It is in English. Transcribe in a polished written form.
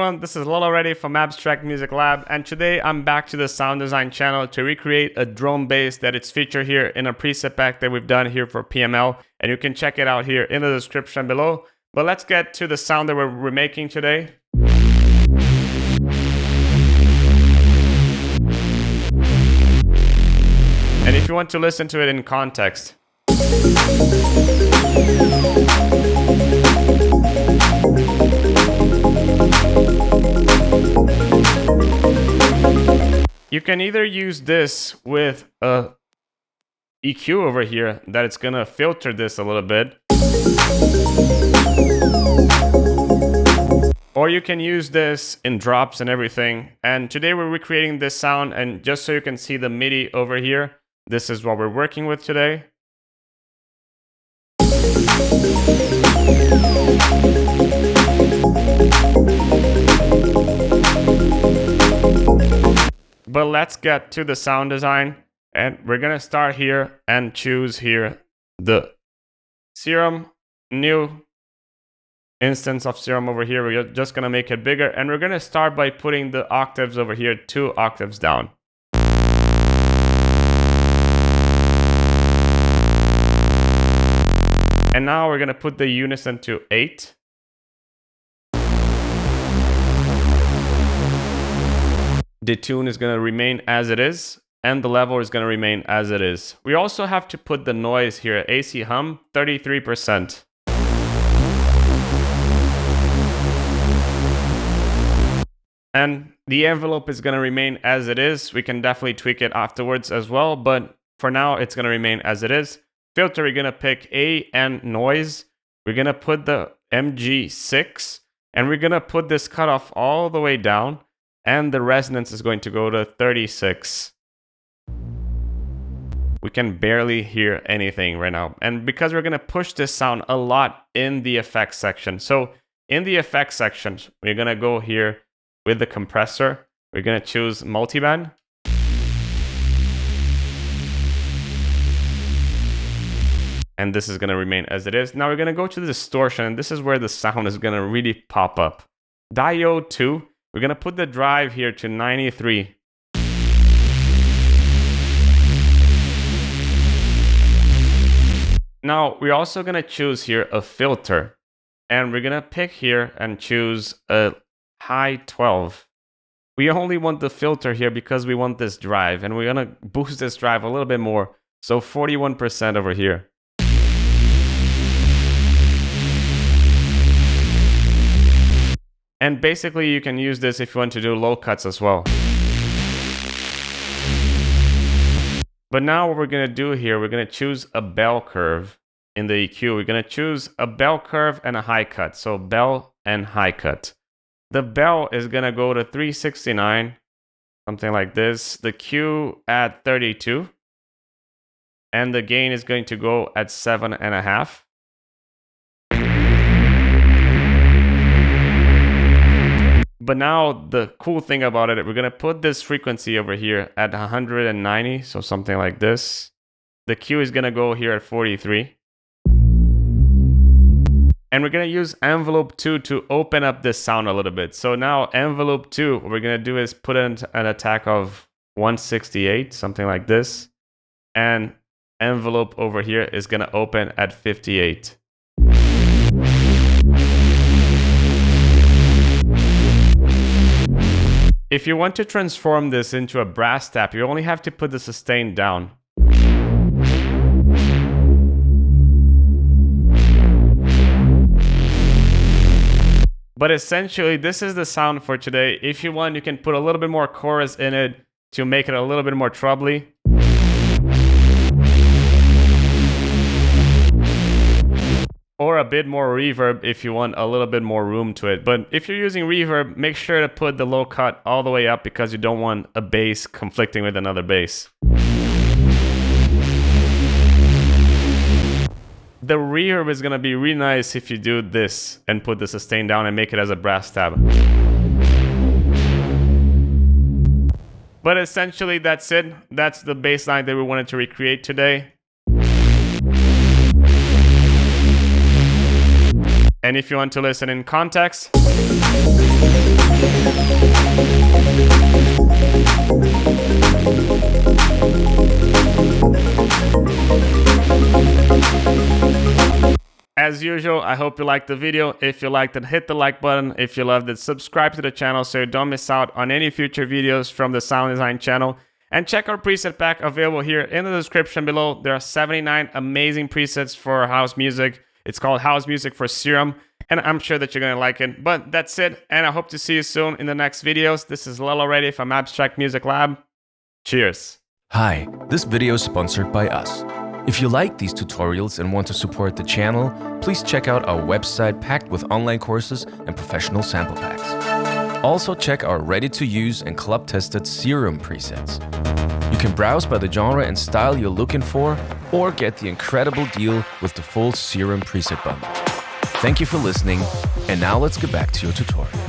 everyone, this is Lolo Ready from Abstract Music Lab, and today I'm back to the sound design channel to recreate a drone bass that it's featured here in a preset pack that we've done here for PML, and you can check it out here in the description below. But let's get to the sound that we're remaking today. And if you want to listen to it in context, you can either use this with a EQ over here that it's gonna filter this a little bit, or you can use this in drops and everything. And today we're recreating this sound, and just so you can see the MIDI over here, this is what we're working with today. But let's get to the sound design, and we're gonna start here and choose here the Serum, new instance of Serum over here. We're just gonna make it bigger, and we're gonna start by putting the octaves over here 2 octaves down. And now we're gonna put the unison to 8. The tune is going to remain as it is, and the level is going to remain as it is. We also have to put the noise here, AC hum, 33%. And the envelope is going to remain as it is. We can definitely tweak it afterwards as well, but for now it's going to remain as it is. Filter, we're going to pick A and noise. We're going to put the MG6, and we're going to put this cutoff all the way down. And the resonance is going to go to 36. We can barely hear anything right now. And because we're going to push this sound a lot in the effects section. So in the effects section, we're going to go here with the compressor. We're going to choose multiband. And this is going to remain as it is. Now we're going to go to the distortion. And this is where the sound is going to really pop up. Diode 2. We're going to put the drive here to 93. Now, we're also going to choose here a filter. And we're going to pick here and choose a high 12. We only want the filter here because we want this drive. And we're going to boost this drive a little bit more. So 41% over here. And basically, you can use this if you want to do low cuts as well. But now what we're going to do here, we're going to choose a bell curve in the EQ. We're going to choose a bell curve and a high cut. So bell and high cut. The bell is going to go to 369, something like this. The Q at 32. And the gain is going to go at 7.5. But now the cool thing about it, we're going to put this frequency over here at 190, so something like this. The Q is going to go here at 43. And we're going to use envelope 2 to open up this sound a little bit. So now envelope 2, what we're going to do is put in an attack of 168, something like this. And envelope over here is going to open at 58. If you want to transform this into a brass tap, you only have to put the sustain down. But essentially, this is the sound for today. If you want, you can put a little bit more chorus in it to make it a little bit more trebly. Or a bit more reverb if you want a little bit more room to it. But if you're using reverb, make sure to put the low cut all the way up because you don't want a bass conflicting with another bass. The reverb is going to be really nice if you do this and put the sustain down and make it as a brass tab. But essentially, that's it. That's the bass line that we wanted to recreate today. And if you want to listen in context, As usual, I hope you liked the video. If you liked it, hit the like button. If you loved it, subscribe to the channel so you don't miss out on any future videos from the Sound Design channel. And check our preset pack available here in the description below. There are 79 amazing presets for house music. It's called House Music for Serum, and I'm sure that you're gonna like it. But that's it, and I hope to see you soon in the next videos. This is Lel already from Abstract Music Lab. Cheers. Hi, this video is sponsored by us. If you like these tutorials and want to support the channel, please check out our website packed with online courses and professional sample packs. Also check our ready-to-use and club-tested Serum presets. You can browse by the genre and style you're looking for, or get the incredible deal with the full Serum preset bundle. Thank you for listening, and now let's get back to your tutorial.